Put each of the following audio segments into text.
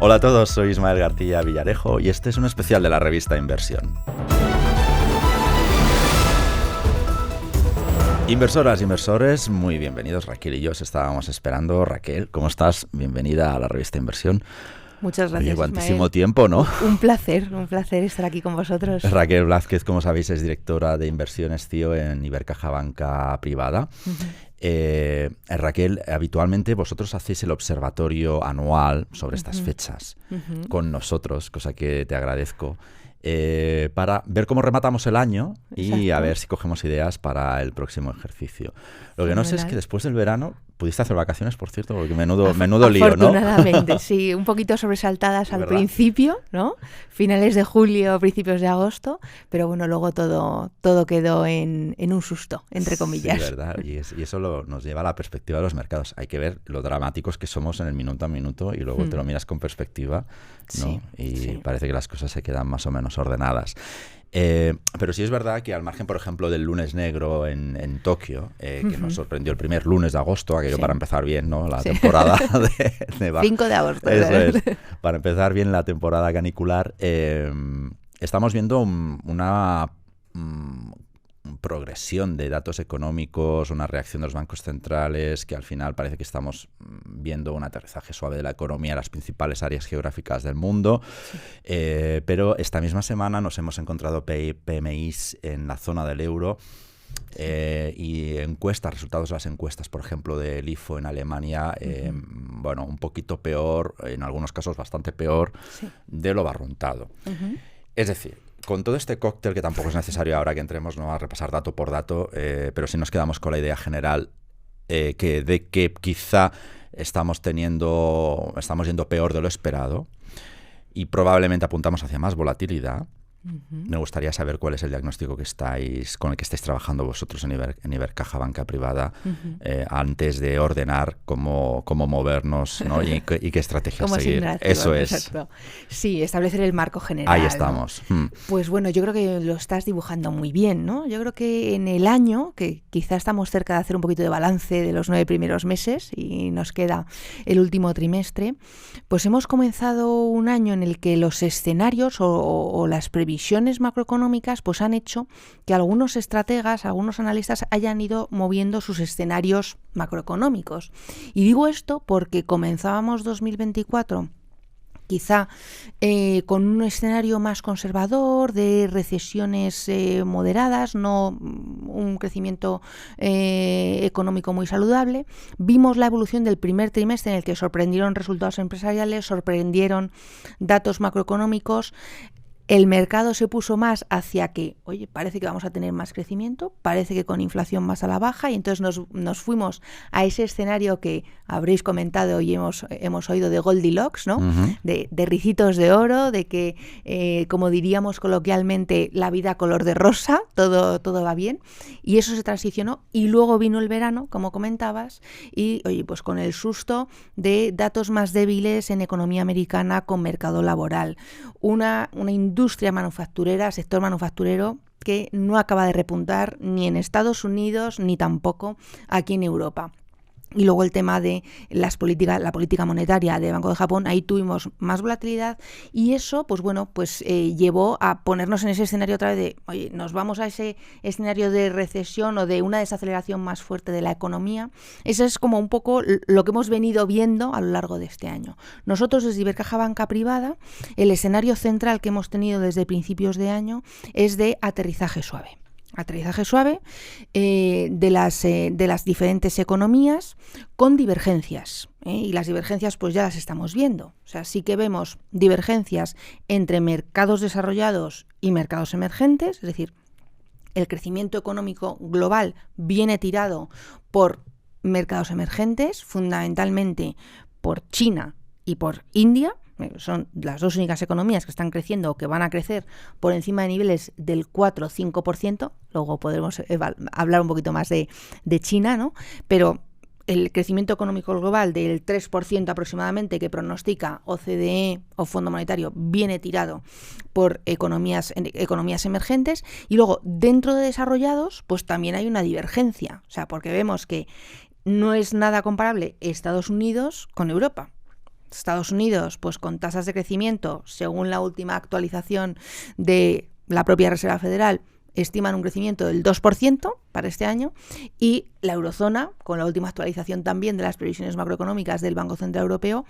Hola a todos, soy Ismael García Villarejo y este es un especial de la revista Inversión. Inversoras, inversores, muy bienvenidos. Raquel y yo os estábamos esperando. Raquel, ¿cómo estás? Bienvenida a la revista Inversión. Muchas gracias, Oye, cuantísimo Ismael. tiempo, ¿no? Un placer estar aquí con vosotros. Raquel Blázquez, como sabéis, es directora de inversiones CEO en Ibercaja Banca Privada. Raquel, habitualmente vosotros hacéis el observatorio anual sobre estas fechas con nosotros, cosa que te agradezco, para ver cómo rematamos el año y Exacto. a ver si cogemos ideas para el próximo ejercicio. Lo que no sé es que después del verano pudiste hacer vacaciones, por cierto, porque menudo lío, ¿no? Afortunadamente, sí, un poquito sobresaltadas al principio, ¿no? Finales de julio, principios de agosto, pero bueno, luego todo quedó en un susto, entre comillas. Sí, verdad, y eso nos lleva a la perspectiva de los mercados. Hay que ver lo dramáticos que somos en el minuto a minuto y luego te lo miras con perspectiva, ¿no? Sí. Parece que las cosas se quedan más o menos ordenadas. Pero sí es verdad que al margen, por ejemplo, del lunes negro en Tokio, que nos sorprendió el primer lunes de agosto, aquello para empezar bien, ¿no? La temporada de 5 de agosto. Eso es, para empezar bien la temporada canicular, estamos viendo una progresión de datos económicos, una reacción de los bancos centrales, que al final parece que estamos viendo un aterrizaje suave de la economía en las principales áreas geográficas del mundo. Pero esta misma semana nos hemos encontrado PMIs en la zona del euro y resultados de las encuestas, por ejemplo, del IFO en Alemania, un poquito peor, en algunos casos bastante peor de lo barruntado. Es decir, con todo este cóctel, que tampoco es necesario ahora que entremos, ¿no?, a repasar dato por dato, pero sí nos quedamos con la idea general de que quizá estamos yendo peor de lo esperado y probablemente apuntamos hacia más volatilidad. Me gustaría saber cuál es el diagnóstico con el que estáis trabajando vosotros en Ibercaja Banca Privada, antes de ordenar cómo movernos, ¿no? y qué estrategias seguir. Eso es. Exacto. Sí, establecer el marco general. Ahí estamos. ¿no? Pues bueno, yo creo que lo estás dibujando muy bien, ¿no? Yo creo que en el año, que quizá estamos cerca de hacer un poquito de balance de los 9 primeros meses y nos queda el último trimestre, pues hemos comenzado un año en el que los escenarios o las previsiones macroeconómicas pues han hecho que algunos estrategas, algunos analistas hayan ido moviendo sus escenarios macroeconómicos. Y digo esto porque comenzábamos 2024 quizá con un escenario más conservador, de recesiones moderadas, no un crecimiento económico muy saludable. Vimos la evolución del primer trimestre en el que sorprendieron resultados empresariales, sorprendieron datos macroeconómicos. El mercado se puso más hacia que, oye, parece que vamos a tener más crecimiento, parece que con inflación más a la baja, y entonces nos fuimos a ese escenario que habréis comentado y hemos oído de Goldilocks, ¿no? De ricitos de oro, de que, como diríamos coloquialmente, la vida color de rosa, todo va bien, y eso se transicionó, y luego vino el verano, como comentabas, y, oye, pues con el susto de datos más débiles en economía americana con mercado laboral, una industria manufacturera, sector manufacturero, que no acaba de repuntar ni en Estados Unidos ni tampoco aquí en Europa. Y luego el tema de la política monetaria del Banco de Japón, ahí tuvimos más volatilidad y eso, pues bueno, llevó a ponernos en ese escenario otra vez de, oye, nos vamos a ese escenario de recesión o de una desaceleración más fuerte de la economía. Eso es como un poco lo que hemos venido viendo a lo largo de este año. Nosotros desde Ibercaja Banca Privada, el escenario central que hemos tenido desde principios de año es de aterrizaje suave de las diferentes economías con divergencias, y las divergencias pues ya las estamos viendo. O sea, sí que vemos divergencias entre mercados desarrollados y mercados emergentes, es decir, el crecimiento económico global viene tirado por mercados emergentes, fundamentalmente por China y por India. Son las dos únicas economías que están creciendo o que van a crecer por encima de niveles del 4 o 5%. Luego podremos hablar un poquito más de China, ¿no? Pero el crecimiento económico global del 3% aproximadamente que pronostica OCDE o Fondo Monetario viene tirado por economías emergentes. Y luego, dentro de desarrollados, pues también hay una divergencia. O sea, porque vemos que no es nada comparable Estados Unidos con Europa. Estados Unidos, pues con tasas de crecimiento, según la última actualización de la propia Reserva Federal, estiman un crecimiento del 2% para este año, y la eurozona, con la última actualización también de las previsiones macroeconómicas del Banco Central Europeo,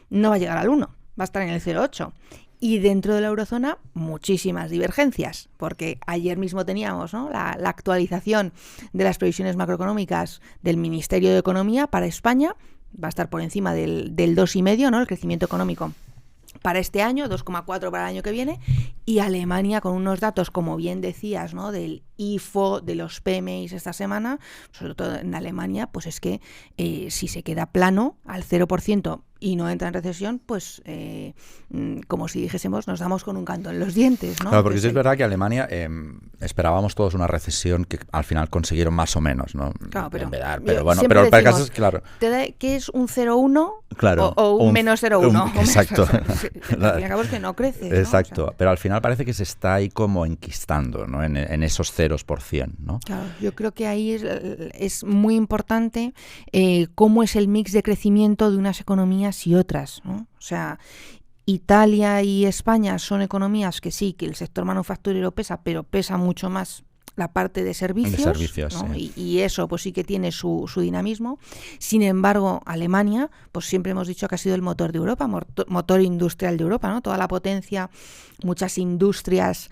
no va a llegar al 1, va a estar en el 0,8. Y dentro de la eurozona, muchísimas divergencias, porque ayer mismo teníamos, ¿no?, la actualización de las previsiones macroeconómicas del Ministerio de Economía para España. Va a estar por encima del 2,5, ¿no?, el crecimiento económico para este año, 2,4 para el año que viene, y Alemania con unos datos, como bien decías, ¿no?, del IFO, de los PMIs esta semana, sobre todo en Alemania, pues es que si se queda plano al 0% y no entra en recesión, pues como si dijésemos, nos damos con un canto en los dientes, ¿no? Claro, porque sí es verdad que Alemania esperábamos todos una recesión que al final consiguieron más o menos, ¿no? Claro, pero bueno, pero el caso es claro. ¿Qué es un 0,1 claro, o un menos 0,1? Exacto. Al fin y al cabo es que no crece, ¿no? Exacto, O sea, pero al final parece que se está ahí como enquistando, ¿no?, en esos ceros por cien, ¿no? Claro, yo creo que ahí es muy importante cómo es el mix de crecimiento de unas economías y otras, ¿no? O sea, Italia y España son economías que sí, que el sector manufacturero pesa, pero pesa mucho más la parte de servicios, ¿no? Sí. Y eso pues sí que tiene su dinamismo. Sin embargo, Alemania, pues siempre hemos dicho que ha sido el motor de Europa, motor industrial de Europa, ¿no? Toda la potencia, muchas industrias,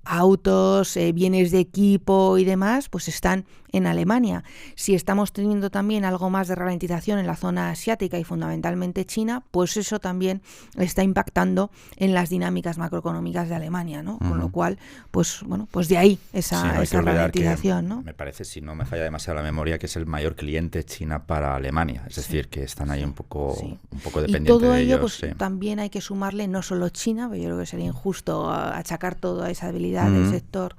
autos, bienes de equipo y demás, pues están en Alemania. Si estamos teniendo también algo más de ralentización en la zona asiática y fundamentalmente China, pues eso también está impactando en las dinámicas macroeconómicas de Alemania, ¿no? Con lo cual, pues bueno, pues de ahí esa ralentización, ¿no? Me parece, si no me falla demasiado la memoria, que es el mayor cliente China para Alemania, es decir, que están ahí un poco dependientes y todo de ello, ellos. Pues también hay que sumarle no solo China, pero yo creo que sería injusto achacar toda esa debilidad del sector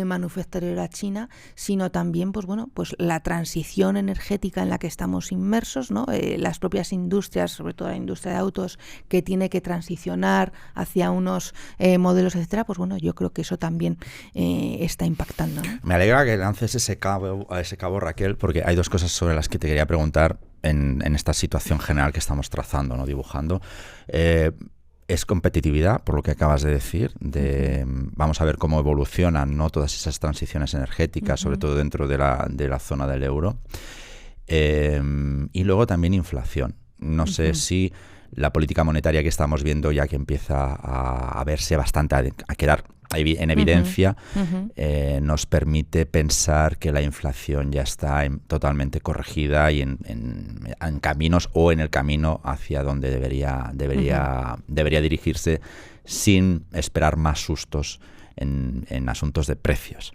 manufacturero a China, sino también pues la transición energética en la que estamos inmersos, ¿no? Las propias industrias, sobre todo la industria de autos, que tiene que transicionar hacia unos modelos, etcétera, pues bueno, yo creo que eso también está impactando, ¿no? Me alegra que lances ese cabo, Raquel, porque hay dos cosas sobre las que te quería preguntar en esta situación general que estamos trazando, ¿no?, dibujando. Es competitividad, por lo que acabas de decir, vamos a ver cómo evolucionan, ¿no?, todas esas transiciones energéticas, sobre todo dentro de la zona del euro. Y luego también inflación. No sé si la política monetaria que estamos viendo, ya que empieza a verse bastante, a quedar en evidencia, nos permite pensar que la inflación ya está totalmente corregida y en caminos o en el camino hacia donde debería dirigirse, sin esperar más sustos en asuntos de precios.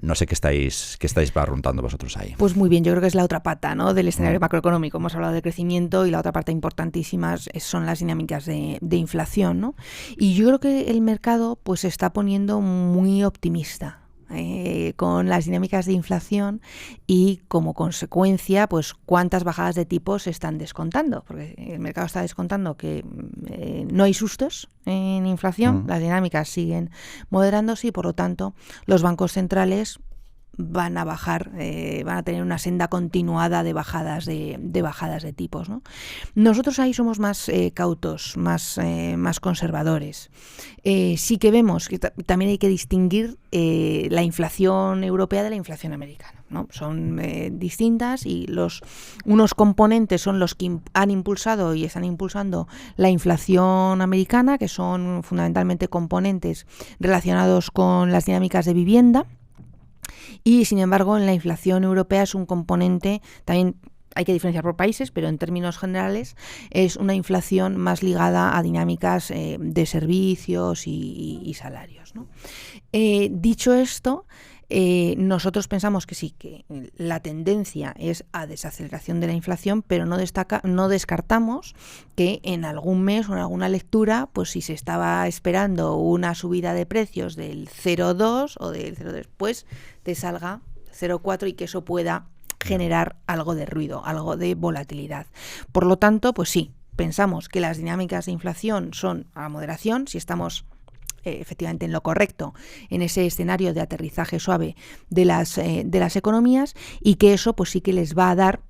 No sé qué estáis barruntando vosotros ahí. Pues muy bien, yo creo que es la otra pata, ¿no?, del escenario macroeconómico. Hemos hablado de crecimiento y la otra parte importantísima son las dinámicas de inflación, ¿no? Y yo creo que el mercado pues se está poniendo muy optimista con las dinámicas de inflación y como consecuencia pues cuántas bajadas de tipos se están descontando, porque el mercado está descontando que no hay sustos en inflación, las dinámicas siguen moderándose y por lo tanto los bancos centrales van a bajar, van a tener una senda continuada de bajadas de tipos, ¿no? Nosotros ahí somos más cautos, más conservadores. Sí que vemos que también hay que distinguir la inflación europea de la inflación americana, ¿no? Son distintas y unos componentes son los que han impulsado y están impulsando la inflación americana, que son fundamentalmente componentes relacionados con las dinámicas de vivienda. Y sin embargo en la inflación europea es un componente, también hay que diferenciar por países, pero en términos generales es una inflación más ligada a dinámicas de servicios y salarios, ¿no? Dicho esto, nosotros pensamos que sí, que la tendencia es a desaceleración de la inflación, pero no descartamos que en algún mes o en alguna lectura, pues si se estaba esperando una subida de precios del 0,2 o del 0,3, pues te salga 0,4 y que eso pueda generar algo de ruido, algo de volatilidad. Por lo tanto, pues sí, pensamos que las dinámicas de inflación son a moderación, si estamos efectivamente en lo correcto, en ese escenario de aterrizaje suave de las economías, y que eso pues sí que les va a dar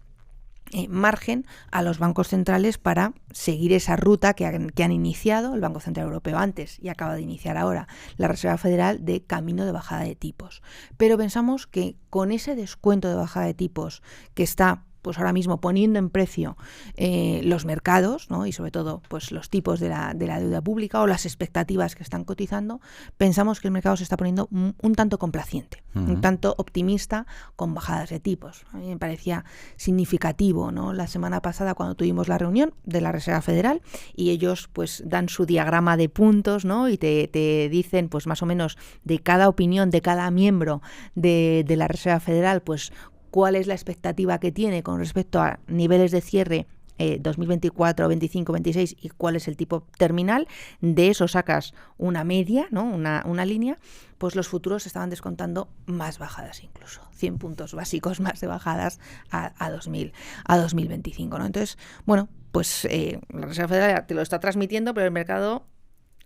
margen a los bancos centrales para seguir esa ruta que han iniciado el Banco Central Europeo antes y acaba de iniciar ahora la Reserva Federal de camino de bajada de tipos. Pero pensamos que con ese descuento de bajada de tipos que está pues ahora mismo poniendo en precio los mercados, ¿no? Y sobre todo pues los tipos de la deuda pública o las expectativas que están cotizando, pensamos que el mercado se está poniendo un tanto complaciente, un tanto optimista con bajadas de tipos. A mí me parecía significativo, ¿no? La semana pasada cuando tuvimos la reunión de la Reserva Federal y ellos pues dan su diagrama de puntos, ¿no? Y te dicen pues más o menos de cada opinión de cada miembro de la Reserva Federal pues cuál es la expectativa que tiene con respecto a niveles de cierre 2024, 25, 26 y cuál es el tipo terminal. De eso sacas una media, ¿no? Una línea, pues los futuros estaban descontando más bajadas incluso, 100 puntos básicos más de bajadas a 2025, ¿no? Entonces, bueno, pues la Reserva Federal te lo está transmitiendo, pero el mercado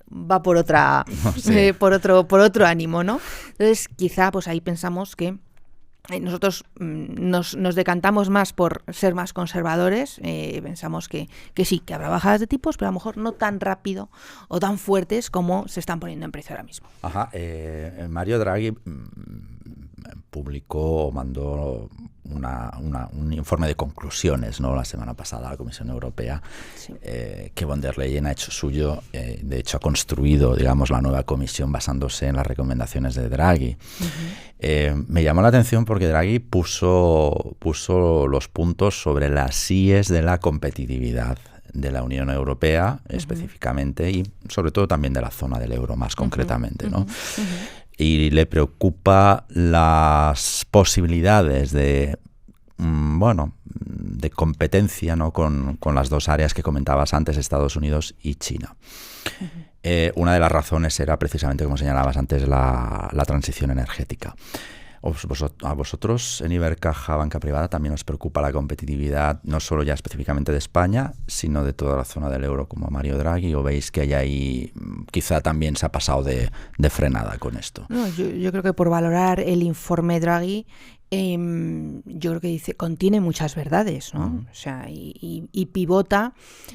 va por otra, por otro ánimo, ¿no? Entonces, quizá pues ahí pensamos que nosotros nos decantamos más por ser más conservadores, pensamos que sí, que habrá bajadas de tipos, pero a lo mejor no tan rápido o tan fuertes como se están poniendo en precio ahora mismo. Mario Draghi publicó o mandó un informe de conclusiones, ¿no? La semana pasada a la Comisión Europea, sí. Que von der Leyen ha hecho suyo, de hecho ha construido, digamos, la nueva comisión basándose en las recomendaciones de Draghi. Me llamó la atención porque Draghi puso los puntos sobre las IES de la competitividad de la Unión Europea específicamente y sobre todo también de la zona del euro más concretamente, ¿no? Y le preocupa las posibilidades de competencia, ¿no? con las dos áreas que comentabas antes, Estados Unidos y China. Una de las razones era precisamente, como señalabas antes, la transición energética. A vosotros en Ibercaja Banca Privada también os preocupa la competitividad, no solo ya específicamente de España, sino de toda la zona del euro, como Mario Draghi, o veis que hay ahí, quizá también se ha pasado de frenada con esto. No, yo creo que por valorar el informe Draghi, yo creo que contiene muchas verdades, ¿no? O sea, y pivota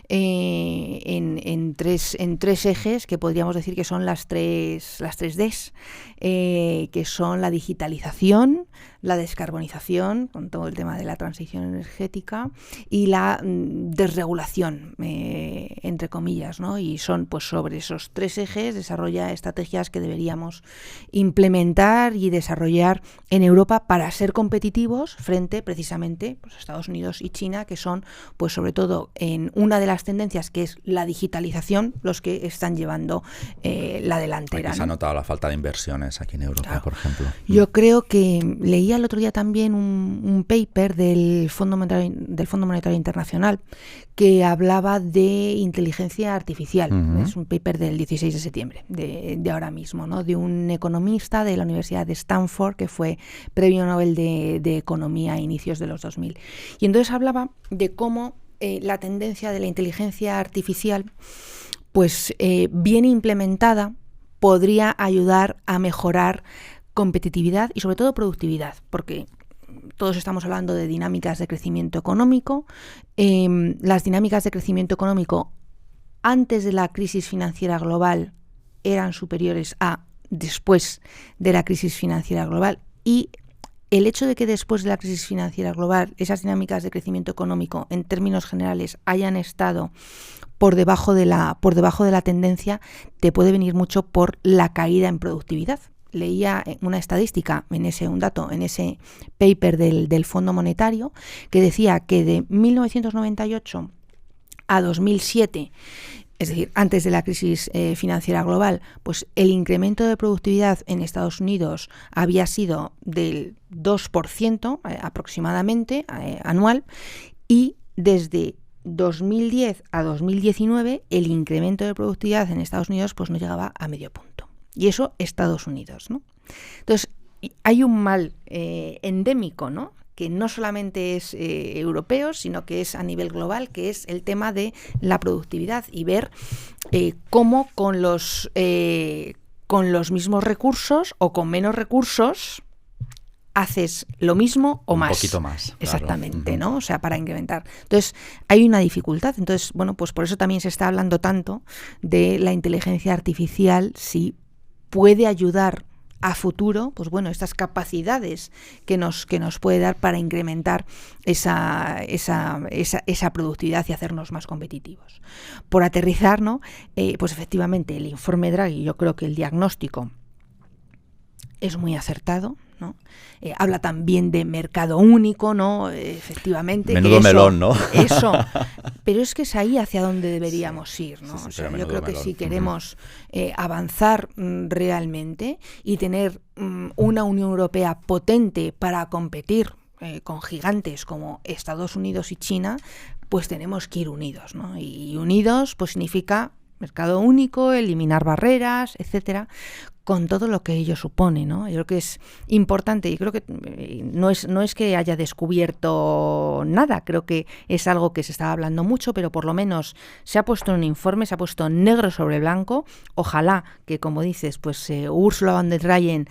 en tres ejes que podríamos decir que son las tres Ds, que son la digitalización, la descarbonización, con todo el tema de la transición energética, y la desregulación, entre comillas, ¿no? Y son, pues, sobre esos tres ejes desarrolla estrategias que deberíamos implementar y desarrollar en Europa para ser competitivos frente, precisamente, pues, a Estados Unidos y China, que son, pues, sobre todo en una de las tendencias que es la digitalización, los que están llevando la delantera. Aquí se ha notado la falta de inversiones aquí en Europa, claro. Por ejemplo. Yo creo que leí el otro día también un paper del Fondo Monetario Internacional que hablaba de inteligencia artificial. Es un paper del 16 de septiembre, de ahora mismo, ¿no? De un economista de la Universidad de Stanford que fue premio Nobel de Economía a inicios de los 2000. Y entonces hablaba de cómo la tendencia de la inteligencia artificial, pues bien implementada, podría ayudar a mejorar competitividad y sobre todo productividad, porque todos estamos hablando de dinámicas de crecimiento económico. Las dinámicas de crecimiento económico antes de la crisis financiera global eran superiores a después de la crisis financiera global, y el hecho de que después de la crisis financiera global esas dinámicas de crecimiento económico en términos generales hayan estado por debajo de la tendencia te puede venir mucho por la caída en productividad. Leía una estadística, un dato en ese paper del Fondo Monetario, que decía que de 1998 a 2007, es decir, antes de la crisis financiera global, pues el incremento de productividad en Estados Unidos había sido del 2% aproximadamente anual, y desde 2010 a 2019 el incremento de productividad en Estados Unidos pues no llegaba a medio punto. Y eso Estados Unidos, ¿no? Entonces, hay un mal endémico, ¿no? Que no solamente es europeo, sino que es a nivel global, que es el tema de la productividad, y ver cómo con los mismos recursos o con menos recursos haces lo mismo o más. Un poquito más. Exactamente, claro. ¿no? O sea, para incrementar. Entonces, hay una dificultad. Entonces, bueno, pues por eso también se está hablando tanto de la inteligencia artificial, si puede ayudar a futuro, pues bueno, estas capacidades que nos puede dar para incrementar esa productividad y hacernos más competitivos. Por aterrizar, ¿no? Pues efectivamente el informe Draghi, yo creo que el diagnóstico es muy acertado, ¿no? Habla también de mercado único, ¿no? Efectivamente. Menudo melón, ¿no? Eso. Pero es que es ahí hacia donde deberíamos ir, ¿no? Sí, o sea, yo menudo creo que melón. si queremos avanzar realmente y tener una Unión Europea potente para competir con gigantes como Estados Unidos y China, pues tenemos que ir unidos, ¿no? Y unidos pues significa mercado único, eliminar barreras, etcétera, con todo lo que ello supone, ¿no? Yo creo que es importante y creo que no es que haya descubierto nada, creo que es algo que se estaba hablando mucho, pero por lo menos se ha puesto en un informe, se ha puesto negro sobre blanco. Ojalá que, como dices, pues Ursula von der Leyen,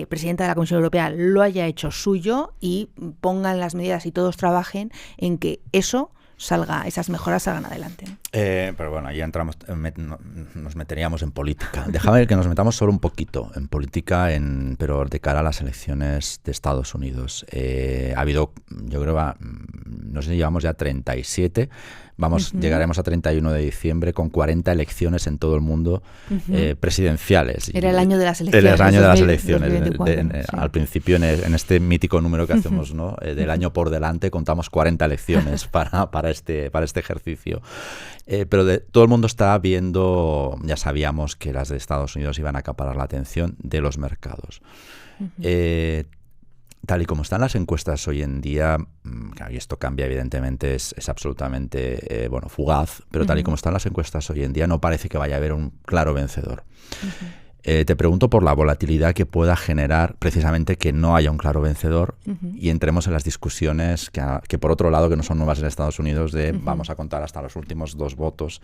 presidenta de la Comisión Europea, lo haya hecho suyo y pongan las medidas y todos trabajen en que esas mejoras salgan adelante. Pero bueno, ahí entramos, nos meteríamos en política. Déjame que nos metamos solo un poquito en política, pero de cara a las elecciones de Estados Unidos. Ha habido, yo creo, no sé, llevamos ya 37, llegaremos a 31 de diciembre con 40 elecciones en todo el mundo presidenciales. Era el año de las elecciones. Era el año de las elecciones. 2024, sí. Al principio, en este mítico número que hacemos, ¿no? Del año por delante, contamos 40 elecciones para este ejercicio. Pero todo el mundo está viendo, ya sabíamos que las de Estados Unidos iban a acaparar la atención de los mercados. Tal y como están las encuestas hoy en día, y esto cambia evidentemente, es absolutamente fugaz, pero tal y como están las encuestas hoy en día no parece que vaya a haber un claro vencedor. Te pregunto por la volatilidad que pueda generar precisamente que no haya un claro vencedor y entremos en las discusiones que por otro lado, que no son nuevas en Estados Unidos, de vamos a contar hasta los últimos 2 votos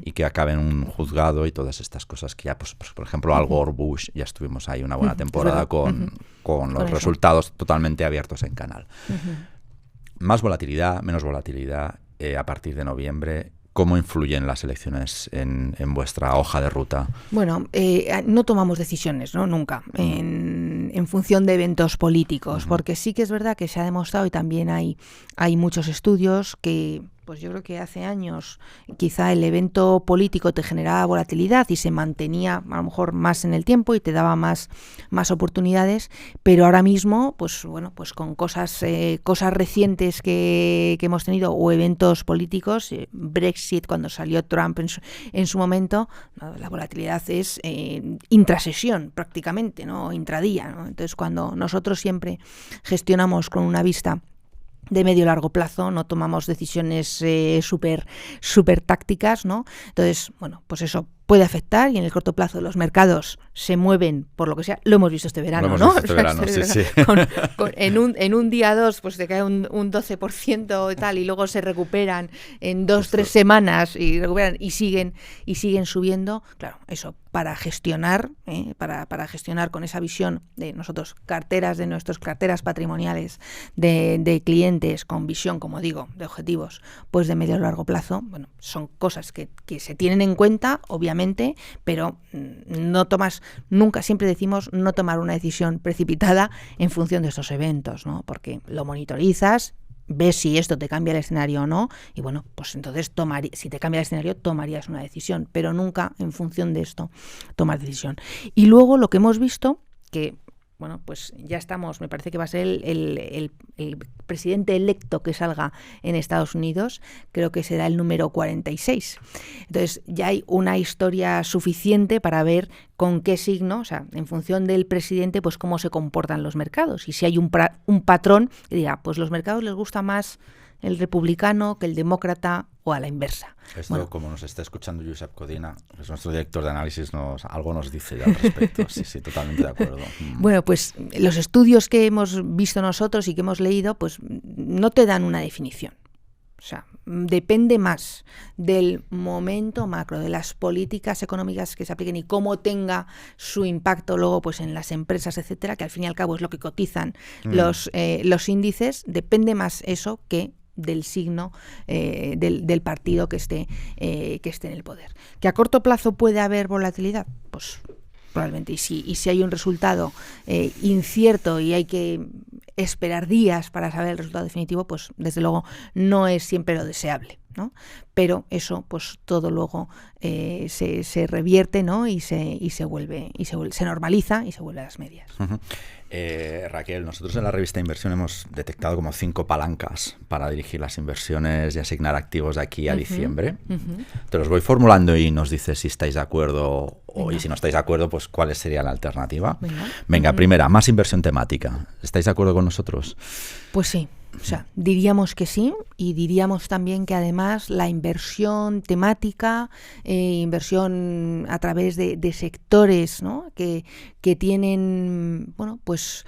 y que acabe en un juzgado y todas estas cosas que ya, pues por ejemplo, Al Gore, Bush, ya estuvimos ahí una buena temporada con los resultados totalmente abiertos en canal. Más volatilidad, menos volatilidad a partir de noviembre. ¿Cómo influyen las elecciones en vuestra hoja de ruta? Bueno, no tomamos decisiones, ¿no? Nunca, en función de eventos políticos, porque sí que es verdad que se ha demostrado y también hay muchos estudios que, pues yo creo que hace años quizá el evento político te generaba volatilidad y se mantenía a lo mejor más en el tiempo y te daba más oportunidades, pero ahora mismo, pues bueno, pues con cosas recientes que hemos tenido o eventos políticos, Brexit, cuando salió Trump en su momento, la volatilidad es intrasesión prácticamente, ¿no? Intradía, ¿no? Entonces, cuando nosotros siempre gestionamos con una vista de medio largo plazo, no tomamos decisiones súper tácticas, ¿no? Entonces, bueno, pues eso puede afectar y en el corto plazo los mercados se mueven por lo que sea. Lo hemos visto este verano, ¿no? Sí. En un día 2 pues te cae un 12% y tal y luego se recuperan en 2-3 semanas y siguen subiendo. Claro, eso para gestionar, para gestionar con esa visión de nosotros, de nuestras carteras patrimoniales de clientes con visión, como digo, de objetivos, pues de medio a largo plazo, bueno, son cosas que se tienen en cuenta, obviamente, pero nunca, siempre decimos no tomar una decisión precipitada en función de estos eventos, ¿no? Porque lo monitorizas, ves si esto te cambia el escenario o no, y bueno, pues entonces si te cambia el escenario tomarías una decisión, pero nunca en función de esto tomar decisión. Y luego lo que hemos visto, que bueno, pues ya estamos, me parece que va a ser el presidente electo que salga en Estados Unidos, creo que será el número 46. Entonces ya hay una historia suficiente para ver con qué signo, o sea, en función del presidente, pues cómo se comportan los mercados. Y si hay un patrón que diga, pues los mercados les gusta más el republicano que el demócrata o a la inversa. Esto, bueno, como nos está escuchando Josep Codina, que es nuestro director de análisis, algo nos dice ya al respecto. Sí, totalmente de acuerdo. Bueno, pues los estudios que hemos visto nosotros y que hemos leído, pues no te dan una definición. O sea, depende más del momento macro, de las políticas económicas que se apliquen y cómo tenga su impacto luego pues en las empresas, etcétera, que al fin y al cabo es lo que cotizan los índices. Depende más eso que del signo del partido que esté en el poder. ¿Que a corto plazo puede haber volatilidad? Pues probablemente. Y si hay un resultado incierto y hay que esperar días para saber el resultado definitivo, pues desde luego no es siempre lo deseable, ¿no? Pero eso, pues todo luego se revierte, ¿no? y se normaliza y se vuelve a las medias. Uh-huh. Raquel, nosotros en la revista Inversión hemos detectado como 5 palancas para dirigir las inversiones y asignar activos de aquí a diciembre. Te los voy formulando y nos dices si estáis de acuerdo y si no estáis de acuerdo, pues cuál sería la alternativa. Venga, primera, más inversión temática. ¿Estáis de acuerdo con nosotros? Pues sí. O sea, diríamos que sí, y diríamos también que además la inversión temática, inversión a través de sectores, ¿no? que tienen, bueno, pues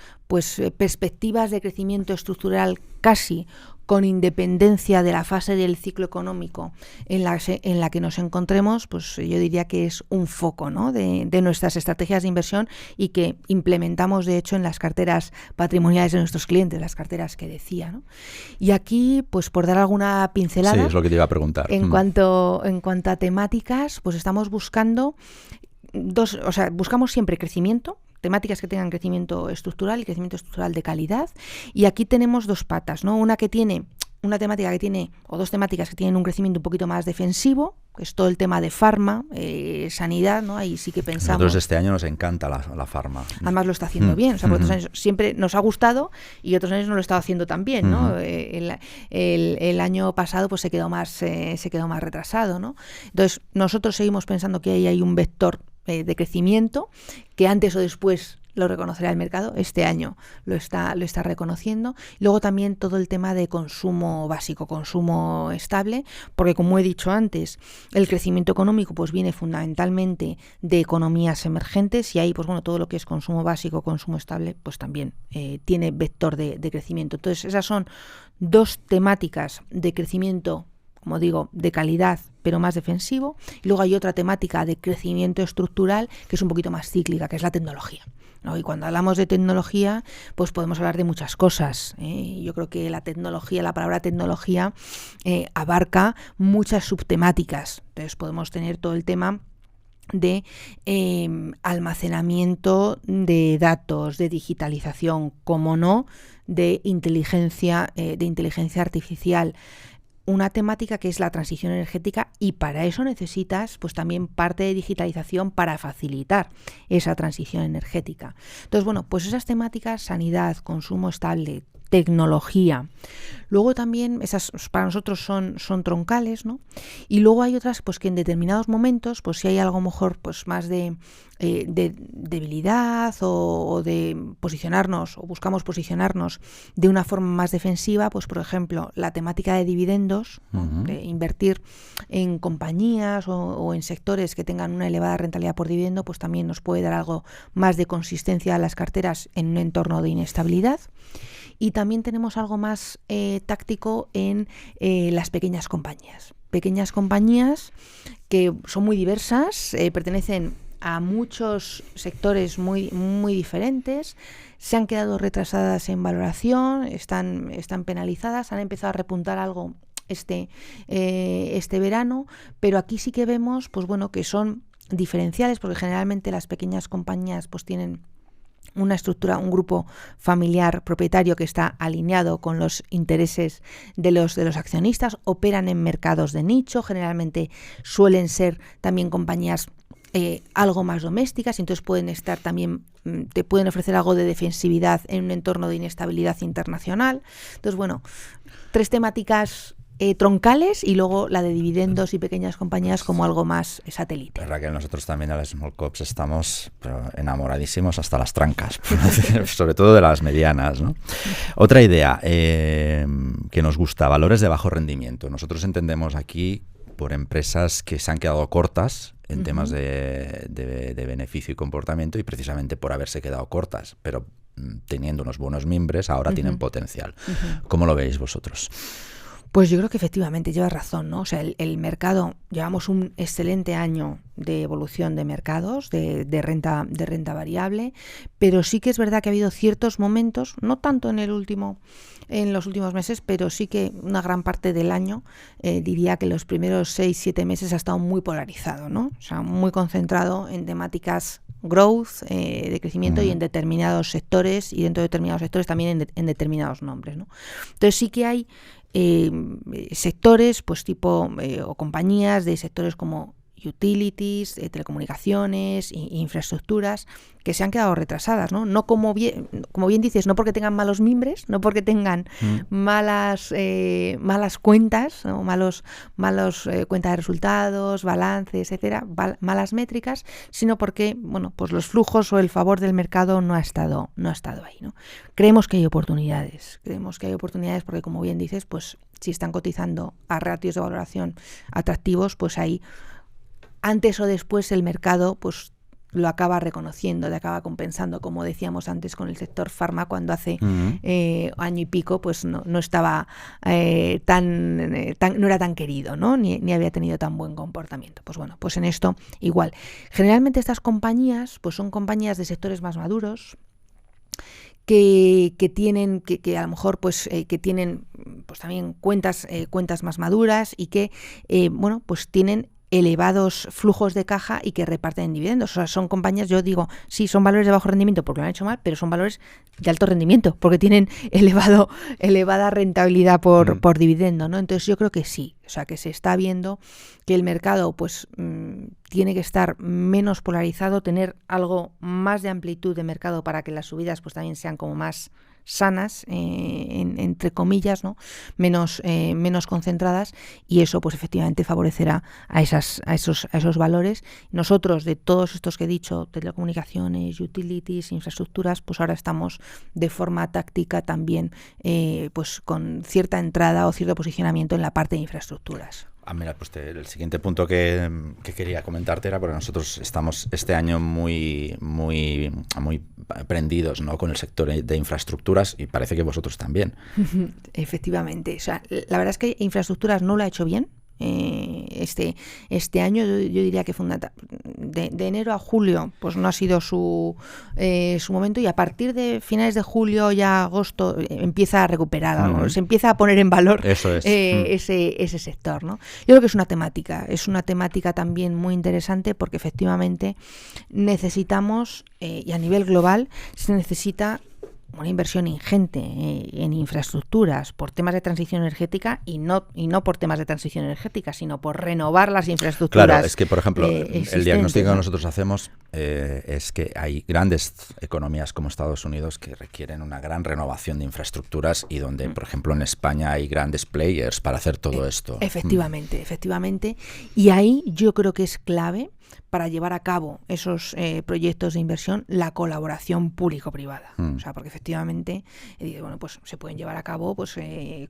perspectivas de crecimiento estructural casi con independencia de la fase del ciclo económico en la que nos encontremos, pues yo diría que es un foco, ¿no? de nuestras estrategias de inversión y que implementamos de hecho en las carteras patrimoniales de nuestros clientes, las carteras que decía, ¿no? Y aquí, pues por dar alguna pincelada, sí, es lo que te iba a preguntar. En cuanto a temáticas, pues estamos buscando buscamos siempre crecimiento, temáticas que tengan crecimiento estructural y crecimiento estructural de calidad. Y aquí tenemos 2 patas, ¿no? Una temática que tiene, o 2 temáticas que tienen un crecimiento un poquito más defensivo, que es todo el tema de farma, sanidad, ¿no? Ahí sí que pensamos. Nosotros este año nos encanta la farma. Además lo está haciendo bien, o sea, por otros años siempre nos ha gustado y otros años no lo estaba haciendo tan bien, ¿no? El año pasado pues se quedó más retrasado, ¿no? Entonces nosotros seguimos pensando que ahí hay un vector de crecimiento que antes o después lo reconocerá el mercado. Este año lo está reconociendo. Luego también todo el tema de consumo básico, consumo estable, porque como he dicho antes, el crecimiento económico pues viene fundamentalmente de economías emergentes y ahí pues bueno, todo lo que es consumo básico, consumo estable, pues también tiene vector de crecimiento. Entonces esas son 2 temáticas de crecimiento, como digo, de calidad, pero más defensivo. Y luego hay otra temática de crecimiento estructural que es un poquito más cíclica, que es la tecnología, ¿no? Y cuando hablamos de tecnología, pues podemos hablar de muchas cosas. Yo creo que la palabra tecnología, abarca muchas subtemáticas. Entonces podemos tener todo el tema de almacenamiento de datos, de digitalización, como no, de inteligencia artificial. Una temática que es la transición energética y para eso necesitas pues también parte de digitalización para facilitar esa transición energética. Entonces, bueno, pues esas temáticas, sanidad, consumo estable, tecnología. Luego también esas para nosotros son troncales, ¿no? Y luego hay otras pues que en determinados momentos, pues si hay algo mejor pues más de debilidad o de posicionarnos o buscamos posicionarnos de una forma más defensiva, pues por ejemplo la temática de dividendos, ¿no? De invertir en compañías o en sectores que tengan una elevada rentabilidad por dividendo, pues también nos puede dar algo más de consistencia a las carteras en un entorno de inestabilidad. Y también tenemos algo más táctico en las pequeñas compañías. Pequeñas compañías que son muy diversas, pertenecen a muchos sectores muy, muy diferentes, se han quedado retrasadas en valoración, están penalizadas, han empezado a repuntar algo este verano, pero aquí sí que vemos pues bueno, que son diferenciales, porque generalmente las pequeñas compañías pues tienen una estructura, un grupo familiar propietario que está alineado con los intereses de los accionistas, operan en mercados de nicho, generalmente suelen ser también compañías algo más domésticas, entonces pueden estar también, te pueden ofrecer algo de defensividad en un entorno de inestabilidad internacional. Entonces, bueno, 3 temáticas troncales y luego la de dividendos y pequeñas compañías como algo más satélite. Es verdad que nosotros también a las small caps estamos enamoradísimos hasta las trancas, sobre todo de las medianas, ¿no? Otra idea que nos gusta, valores de bajo rendimiento. Nosotros entendemos aquí por empresas que se han quedado cortas en temas de beneficio y comportamiento y precisamente por haberse quedado cortas, pero teniendo unos buenos mimbres ahora tienen potencial. ¿Cómo lo veis vosotros? Pues yo creo que efectivamente llevas razón, ¿no? O sea, el mercado, llevamos un excelente año de evolución de mercados, de renta variable, pero sí que es verdad que ha habido ciertos momentos, no tanto en los últimos meses, pero sí que una gran parte del año, diría que los primeros 6-7 meses ha estado muy polarizado, ¿no? O sea, muy concentrado en temáticas growth, de crecimiento, y en determinados sectores, y dentro de determinados sectores también en determinados nombres, ¿no? Entonces sí que hay sectores, pues tipo, o compañías de sectores como utilities, telecomunicaciones, infraestructuras, que se han quedado retrasadas, ¿no? No como bien dices, no porque tengan malos mimbres, no porque tengan malas cuentas, ¿no? malos cuentas de resultados, balances, etcétera, malas métricas, sino porque, bueno, pues los flujos o el favor del mercado no ha estado ahí, ¿no? Creemos que hay oportunidades porque, como bien dices, pues si están cotizando a ratios de valoración atractivos, pues ahí antes o después el mercado pues lo acaba reconociendo, le acaba compensando, como decíamos antes con el sector farma, cuando hace año y pico pues no estaba no era tan querido, ¿no? Ni había tenido tan buen comportamiento. Pues bueno, pues en esto igual. Generalmente estas compañías pues son compañías de sectores más maduros, que tienen que a lo mejor pues que tienen pues también cuentas más maduras, y que bueno, pues tienen elevados flujos de caja y que reparten dividendos. O sea, son compañías, yo digo, sí, son valores de bajo rendimiento porque lo han hecho mal, pero son valores de alto rendimiento porque tienen elevada rentabilidad por dividendo, ¿no? Entonces yo creo que sí, o sea, que se está viendo que el mercado pues tiene que estar menos polarizado, tener algo más de amplitud de mercado para que las subidas pues también sean como más sanas, entre comillas, ¿no? Menos concentradas, y eso pues efectivamente favorecerá a esos valores. Nosotros, de todos estos que he dicho, telecomunicaciones, utilities, infraestructuras, pues ahora estamos de forma táctica también pues con cierta entrada o cierto posicionamiento en la parte de infraestructuras. Mira, pues el siguiente punto que quería comentarte era porque nosotros estamos este año muy prendidos, ¿no?, con el sector de infraestructuras, y parece que vosotros también. Efectivamente. O sea, la verdad es que infraestructuras no lo ha hecho bien. Este año yo diría que de enero a julio pues no ha sido su momento, y a partir de finales de julio ya agosto empieza a recuperar, ¿no? Se empieza a poner en valor ese sector, ¿no? Yo creo que es una temática también muy interesante, porque efectivamente necesitamos, y a nivel global se necesita una inversión ingente en infraestructuras por temas de transición energética, y no por temas de transición energética, sino por renovar las infraestructuras. Claro, es que, por ejemplo, el diagnóstico que nosotros hacemos es que hay grandes economías como Estados Unidos que requieren una gran renovación de infraestructuras, y donde, por ejemplo, en España hay grandes players para hacer todo esto. Efectivamente. Y ahí yo creo que es clave para llevar a cabo esos proyectos de inversión la colaboración público-privada. O sea, porque efectivamente, bueno, pues se pueden llevar a cabo pues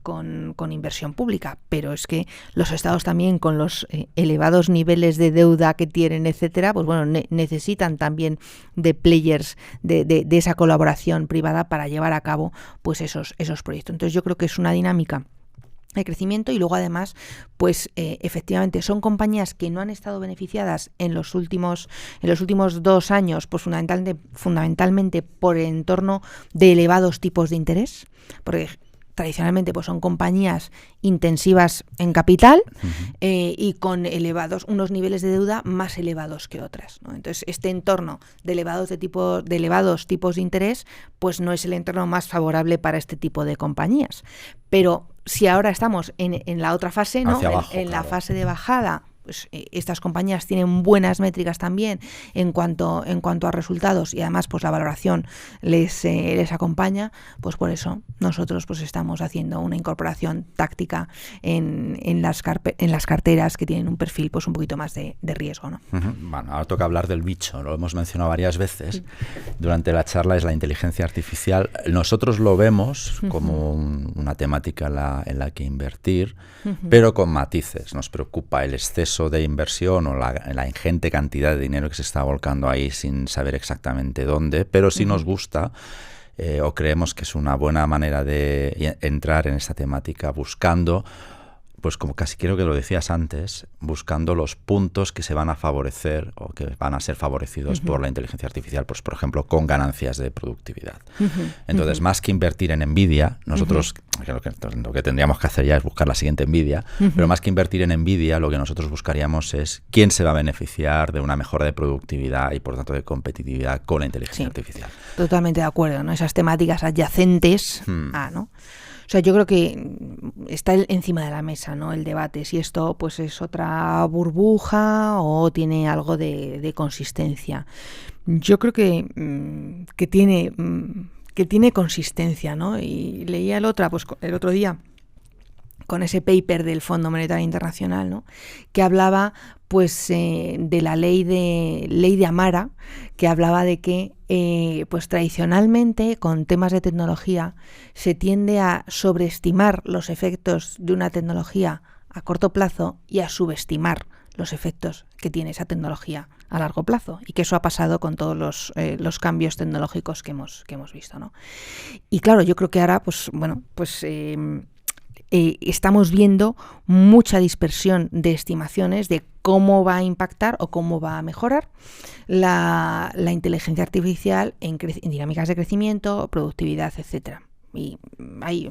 con inversión pública, pero es que los estados también, con los elevados niveles de deuda que tienen, etcétera, pues bueno, necesitan también de players de esa colaboración privada para llevar a cabo pues esos proyectos. Entonces yo creo que es una dinámica de crecimiento, y luego además pues efectivamente son compañías que no han estado beneficiadas en los últimos 2 años, pues fundamentalmente por el entorno de elevados tipos de interés, porque tradicionalmente pues son compañías intensivas en capital, y con unos niveles de deuda más elevados que otras, ¿no? Entonces este entorno de elevados tipos de interés pues no es el entorno más favorable para este tipo de compañías. Pero si ahora estamos en la otra fase, ¿no?, en la fase de bajada, pues estas compañías tienen buenas métricas también en cuanto a resultados, y además pues la valoración les acompaña. Pues por eso nosotros pues estamos haciendo una incorporación táctica en las carteras que tienen un perfil pues un poquito más de riesgo, ¿no? Bueno, ahora toca hablar del bicho, lo hemos mencionado varias veces durante la charla, es la inteligencia artificial. Nosotros lo vemos como una temática en la que invertir, pero con matices. Nos preocupa el exceso de inversión o la ingente cantidad de dinero que se está volcando ahí sin saber exactamente dónde, pero sí nos gusta o creemos que es una buena manera de entrar en esta temática buscando pues como casi creo que lo decías antes, buscando los puntos que se van a favorecer o que van a ser favorecidos por la inteligencia artificial, pues por ejemplo con ganancias de productividad. Entonces, más que invertir en Nvidia, nosotros lo que tendríamos que hacer ya es buscar la siguiente Nvidia, pero más que invertir en Nvidia, lo que nosotros buscaríamos es quién se va a beneficiar de una mejora de productividad y por tanto de competitividad con la inteligencia artificial. Totalmente de acuerdo, ¿no? Esas temáticas adyacentes ¿no? O sea, yo creo que está encima de la mesa, ¿no? El debate, si esto pues es otra burbuja o tiene algo de consistencia. Yo creo que tiene consistencia, ¿no? Y leía el otro día con ese paper del Fondo Monetario Internacional, ¿no? Que hablaba pues de la ley de Amara, que hablaba de que pues tradicionalmente con temas de tecnología se tiende a sobreestimar los efectos de una tecnología a corto plazo y a subestimar los efectos que tiene esa tecnología a largo plazo, y que eso ha pasado con todos los cambios tecnológicos que hemos visto, ¿no? Y claro, yo creo que ahora estamos viendo mucha dispersión de estimaciones de cómo va a impactar o cómo va a mejorar la inteligencia artificial en dinámicas de crecimiento, productividad, etcétera. Y hay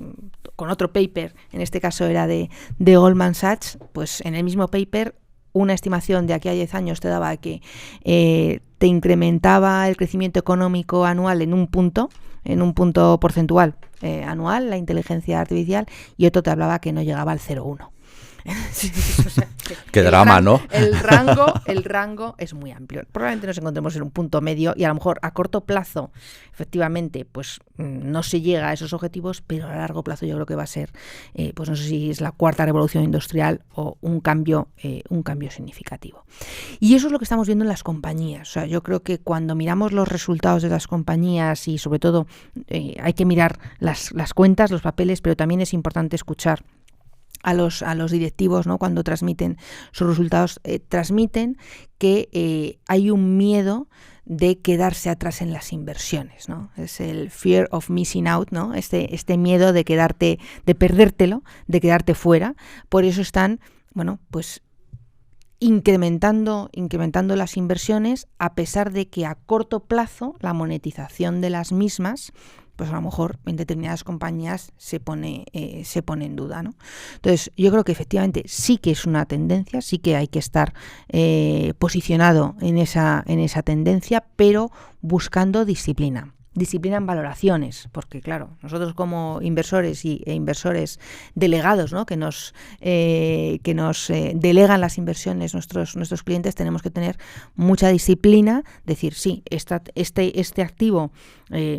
con otro paper, en este caso era de Goldman Sachs, pues en el mismo paper una estimación de aquí a 10 años te daba que te incrementaba el crecimiento económico anual en un punto porcentual anual, la inteligencia artificial, y otro te hablaba que no llegaba al 0,1. O sea, qué drama, ¿no? El rango es muy amplio. Probablemente nos encontremos en un punto medio y a lo mejor a corto plazo, efectivamente, pues no se llega a esos objetivos, pero a largo plazo yo creo que va a ser, pues no sé si es la cuarta revolución industrial o un cambio significativo. Y eso es lo que estamos viendo en las compañías. O sea, yo creo que cuando miramos los resultados de las compañías y sobre todo hay que mirar las cuentas, los papeles, pero también es importante escuchar a los directivos, ¿no? Cuando transmiten sus resultados, transmiten que hay un miedo de quedarse atrás en las inversiones, ¿no? Es el fear of missing out, ¿no? Este miedo de perdértelo, de quedarte fuera. Por eso están, pues incrementando las inversiones, a pesar de que a corto plazo la monetización de las mismas, pues a lo mejor en determinadas compañías se pone en duda, ¿no? Entonces, yo creo que efectivamente sí que es una tendencia, sí que hay que estar posicionado en esa tendencia, pero buscando disciplina en valoraciones, porque claro, nosotros como inversores e inversores delegados, ¿no? que nos delegan las inversiones nuestros clientes, tenemos que tener mucha disciplina, decir, sí, este activo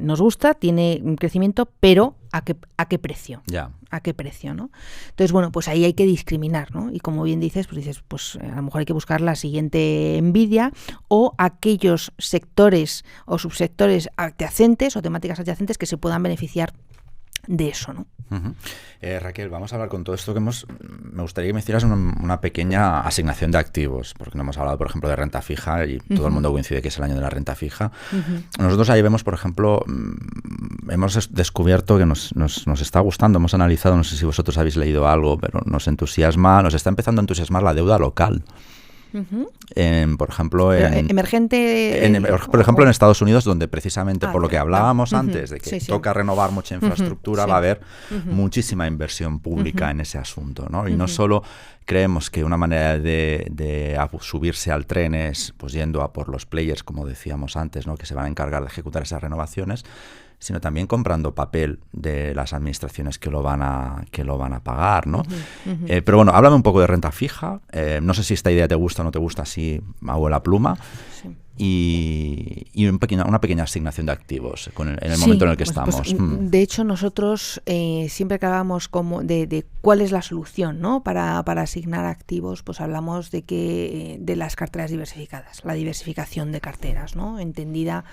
nos gusta, tiene un crecimiento, pero ¿a qué precio? Ya. ¿A qué precio, no? Entonces, pues ahí hay que discriminar, ¿no? Y como bien dices, pues a lo mejor hay que buscar la siguiente Nvidia o aquellos sectores o subsectores adyacentes o temáticas adyacentes que se puedan beneficiar de eso, ¿no? Uh-huh. Raquel, vamos a hablar con todo esto me gustaría que me hicieras una pequeña asignación de activos, porque no hemos hablado, por ejemplo, de renta fija y todo el mundo coincide que es el año de la renta fija. Nosotros ahí vemos, por ejemplo, hemos descubierto que nos está gustando, hemos analizado, no sé si vosotros habéis leído algo, pero nos está empezando a entusiasmar la deuda local. Por ejemplo, emergente, por ejemplo en Estados Unidos, donde precisamente por lo que hablábamos antes de que toca renovar mucha infraestructura, va a haber muchísima inversión pública en ese asunto, ¿no? Y no solo creemos que una manera de subirse al tren es pues yendo a por los players, como decíamos antes, ¿no? Que se van a encargar de ejecutar esas renovaciones, sino también comprando papel de las administraciones que lo van a pagar, ¿no? Pero bueno, háblame un poco de renta fija. No sé si esta idea te gusta o no te gusta, así hago la pluma. Sí. Y una pequeña asignación de activos en el momento en el que estamos. De hecho, nosotros siempre que hablamos de cuál es la solución, ¿no? para asignar activos, pues hablamos de las carteras diversificadas, la diversificación de carteras, ¿no? Entendida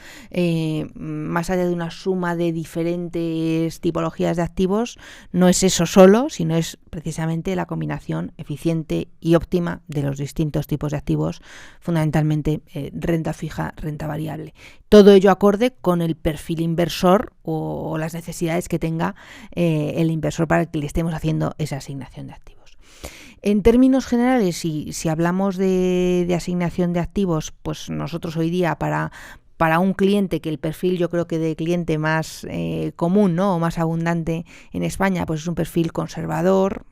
más allá de una suma de diferentes tipologías de activos, no es eso solo, sino es precisamente la combinación eficiente y óptima de los distintos tipos de activos, fundamentalmente renta fija, renta variable. Todo ello acorde con el perfil inversor o las necesidades que tenga el inversor para el que le estemos haciendo esa asignación de activos. En términos generales, si hablamos de asignación de activos, pues nosotros hoy día para un cliente, que el perfil yo creo que de cliente más común, ¿no?, o más abundante en España, pues es un perfil conservador,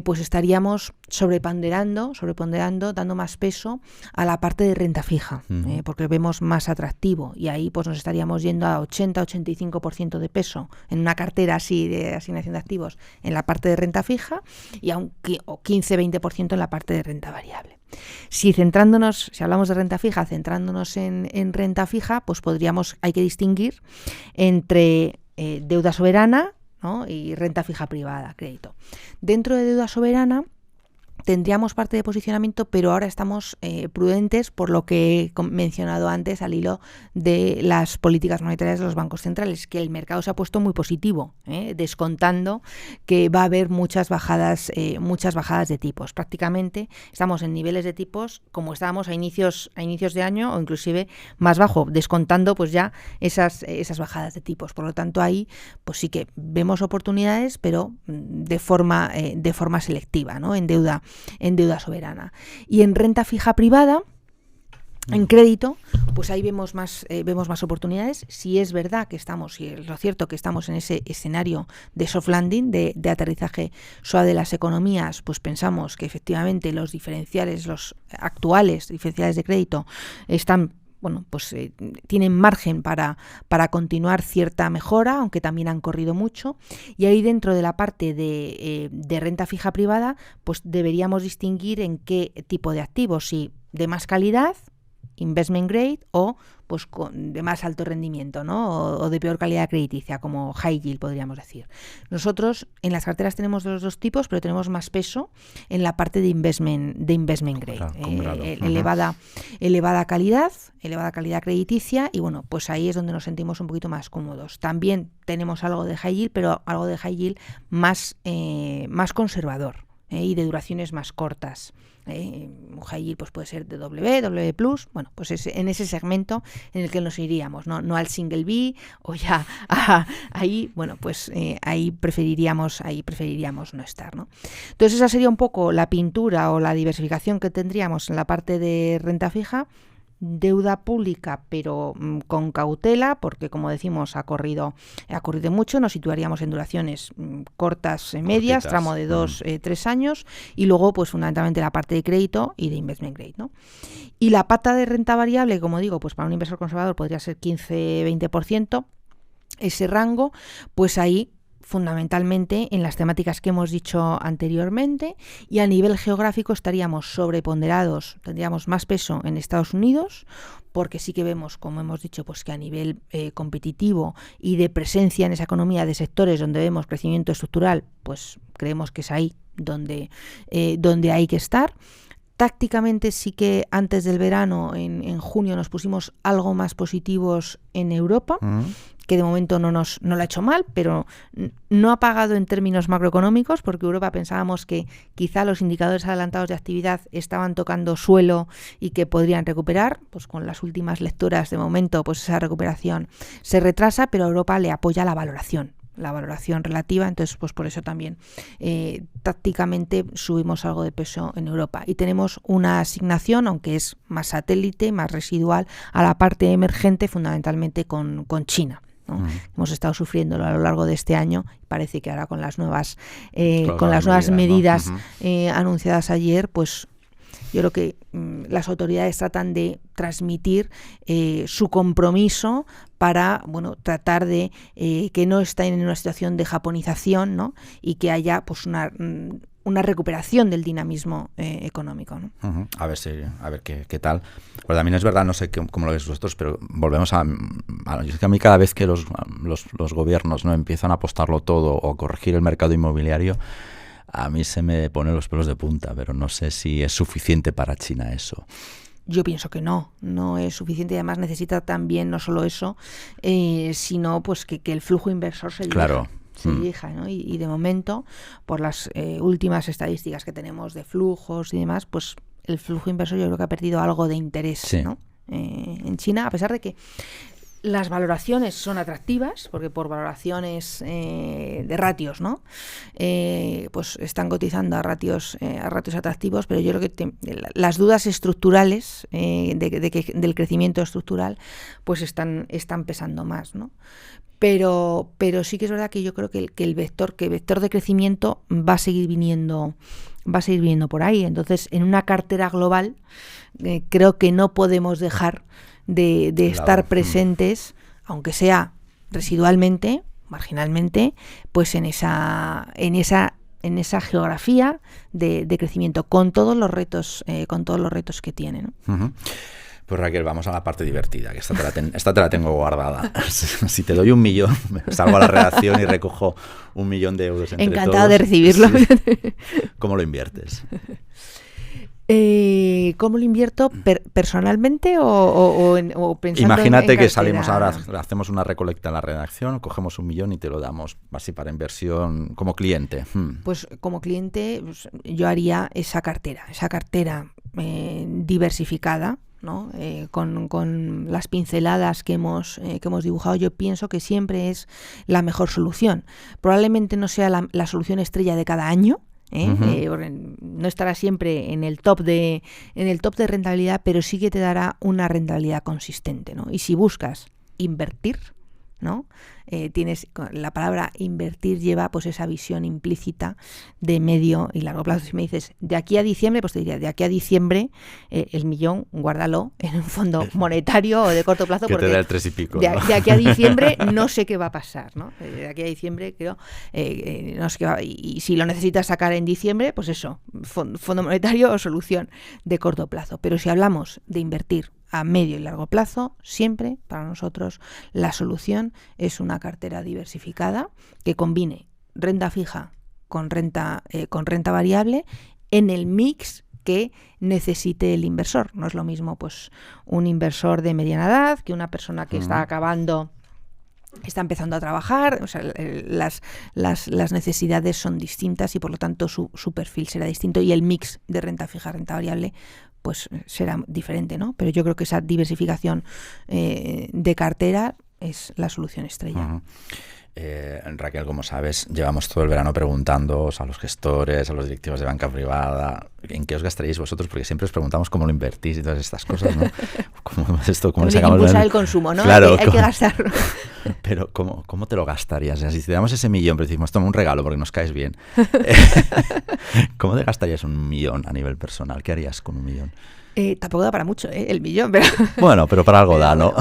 pues estaríamos sobreponderando, dando más peso a la parte de renta fija, porque lo vemos más atractivo, y ahí pues nos estaríamos yendo a 80-85% de peso en una cartera así de asignación de activos en la parte de renta fija y o 15-20% en la parte de renta variable. Si hablamos de renta fija, centrándonos en renta fija, pues hay que distinguir entre deuda soberana, ¿no?, y renta fija privada, crédito. Dentro de deuda soberana tendríamos parte de posicionamiento, pero ahora estamos prudentes por lo que he mencionado antes al hilo de las políticas monetarias de los bancos centrales, que el mercado se ha puesto muy positivo, descontando que va a haber muchas bajadas de tipos. Prácticamente estamos en niveles de tipos como estábamos a inicios de año, o inclusive más bajo, descontando pues ya esas bajadas de tipos. Por lo tanto, ahí pues sí que vemos oportunidades, pero de forma selectiva, ¿no?, en deuda soberana. Y en renta fija privada, en crédito, pues ahí vemos más oportunidades. Si es verdad que lo cierto que estamos en ese escenario de soft landing, de aterrizaje suave de las economías, pues pensamos que efectivamente los actuales diferenciales de crédito están, tienen margen para continuar cierta mejora, aunque también han corrido mucho. Y ahí dentro de la parte de renta fija privada, pues deberíamos distinguir en qué tipo de activos, si de más calidad, investment grade, o pues de más alto rendimiento, ¿no?, o de peor calidad crediticia, como high yield, podríamos decir. Nosotros en las carteras tenemos de los dos tipos, pero tenemos más peso en la parte de investment grade. Claro, elevada calidad crediticia, y bueno, pues ahí es donde nos sentimos un poquito más cómodos. También tenemos algo de high yield, pero algo de high yield más conservador, y de duraciones más cortas. Un high yield pues puede ser de W+, bueno, pues es en ese segmento en el que nos iríamos, no al single B, o ya ahí, bueno, pues ahí preferiríamos no estar, ¿no? Entonces esa sería un poco la pintura o la diversificación que tendríamos en la parte de renta fija. Deuda pública, pero con cautela, porque como decimos ha corrido mucho. Nos situaríamos en duraciones cortas, medias, tramo de 2-3 años, y luego pues fundamentalmente la parte de crédito y de investment grade, ¿no? Y la pata de renta variable, como digo, pues para un inversor conservador podría ser 15-20%, ese rango, pues ahí fundamentalmente en las temáticas que hemos dicho anteriormente, y a nivel geográfico estaríamos sobreponderados, tendríamos más peso en Estados Unidos, porque sí que vemos, como hemos dicho, pues que a nivel competitivo y de presencia en esa economía de sectores donde vemos crecimiento estructural, pues creemos que es ahí donde hay que estar. Tácticamente sí que antes del verano, en junio, nos pusimos algo más positivos en Europa, que de momento no lo ha hecho mal, pero no ha pagado en términos macroeconómicos, porque Europa pensábamos que quizá los indicadores adelantados de actividad estaban tocando suelo y que podrían recuperar. Pues con las últimas lecturas de momento, pues esa recuperación se retrasa, pero a Europa le apoya la valoración relativa. Entonces pues por eso también tácticamente subimos algo de peso en Europa, y tenemos una asignación, aunque es más satélite, más residual, a la parte emergente, fundamentalmente con China, ¿no? Hemos estado sufriéndolo a lo largo de este año, y parece que ahora con las nuevas medidas, ¿no?, anunciadas ayer, pues yo creo que las autoridades tratan de transmitir su compromiso para, bueno, tratar de que no estén en una situación de japonización, ¿no?, y que haya pues una recuperación del dinamismo económico, ¿no? A ver qué tal. Pues también es verdad, no sé cómo lo veis vosotros, pero volvemos a yo sé que a mí cada vez que los gobiernos, ¿no?, empiezan a apostarlo todo o a corregir el mercado inmobiliario, a mí se me ponen los pelos de punta, pero no sé si es suficiente para China eso. Yo pienso que no es suficiente, y además necesita también no solo eso, sino pues que el flujo inversor se dirija, ¿no? Y de momento, por las últimas estadísticas que tenemos de flujos y demás, pues el flujo inversor yo creo que ha perdido algo de interés, ¿no?, en China, a pesar de que Las valoraciones son atractivas, porque por valoraciones de ratios, ¿no? Pues están cotizando a ratios atractivos, pero yo creo que las dudas estructurales del crecimiento estructural pues están pesando más, ¿no? Pero sí que es verdad que yo creo que el vector de crecimiento va a seguir viniendo por ahí. Entonces, en una cartera global, creo que no podemos dejar de estar presentes, aunque sea residualmente, marginalmente, pues en esa geografía de crecimiento, con todos los retos que tiene, ¿no? Uh-huh. Pues Raquel, vamos a la parte divertida, que esta te la tengo guardada. Si te doy 1 millón, salgo a la redacción y recojo 1 millón de euros entre Encantado todos. de recibirlo. Sí. ¿Cómo lo inviertes? ¿Cómo lo invierto? ¿Personalmente o pensando Imagínate en que cartera? salimos ahora, hacemos una recolecta en la redacción, cogemos 1 millón y te lo damos así para inversión como cliente. Pues como cliente, pues, yo haría esa cartera diversificada, ¿no? Con las pinceladas que hemos dibujado. Yo pienso que siempre es la mejor solución. Probablemente no sea la solución estrella de cada año, porque no estará siempre en el top de rentabilidad, pero sí que te dará una rentabilidad consistente, ¿no? Y si buscas invertir, ¿no? Tienes la palabra invertir, lleva pues esa visión implícita de medio y largo plazo. Si me dices de aquí a diciembre, pues te diría de aquí a diciembre el millón guárdalo en un fondo monetario o de corto plazo, que porque te da el 3 y pico, de ¿no? aquí a diciembre no sé qué va a pasar, ¿no? De aquí a diciembre creo no sé qué va, y si lo necesitas sacar en diciembre, pues eso, fondo monetario o solución de corto plazo. Pero si hablamos de invertir a medio y largo plazo, siempre para nosotros la solución es una cartera diversificada que combine renta fija con renta variable en el mix que necesite el inversor. No es lo mismo pues un inversor de mediana edad que una persona que está empezando a trabajar. O sea, las necesidades son distintas y por lo tanto su perfil será distinto y el mix de renta fija, renta variable pues será diferente, ¿no? Pero yo creo que esa diversificación de cartera es la solución estrella. Uh-huh. Raquel, como sabes, llevamos todo el verano preguntándoos a los gestores, a los directivos de banca privada, ¿en qué os gastaréis vosotros? Porque siempre os preguntamos cómo lo invertís y todas estas cosas, ¿no? ¿Cómo le sacamos impulsar el consumo, ¿no? Claro, hay que gastarlo. Pero ¿cómo te lo gastarías? O sea, si te damos ese millón, pero decimos, toma un regalo porque nos caes bien. ¿Cómo te gastarías 1 millón a nivel personal? ¿Qué harías con 1 millón? Tampoco da para mucho, el millón, pero... Bueno, pero para algo da, ¿no?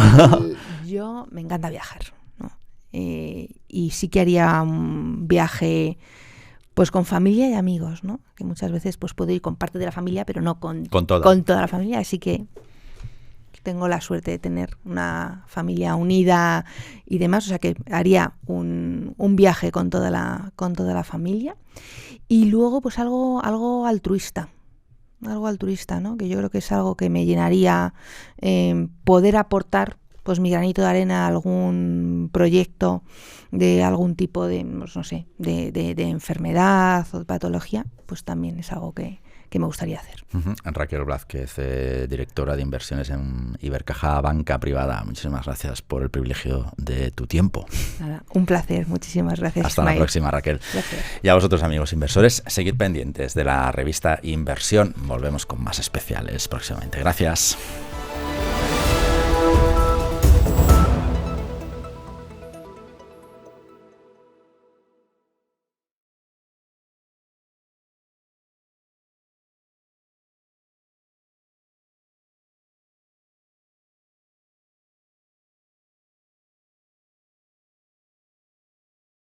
Yo me encanta viajar, ¿no? Y sí que haría un viaje pues con familia y amigos, ¿no? Que muchas veces pues puedo ir con parte de la familia, pero no con toda la familia, así que tengo la suerte de tener una familia unida y demás, o sea que haría un viaje con toda la familia y luego pues algo altruista, ¿no? Que yo creo que es algo que me llenaría, poder aportar pues mi granito de arena a algún proyecto de algún tipo de, pues, no sé, de enfermedad o de patología, pues también es algo que me gustaría hacer. Raquel Blázquez, directora de inversiones en Ibercaja Banca Privada, muchísimas gracias por el privilegio de tu tiempo. Nada, un placer, muchísimas gracias. Hasta la próxima, Raquel. Gracias. Y a vosotros, amigos inversores, seguid pendientes de la revista Inversión. Volvemos con más especiales próximamente. Gracias.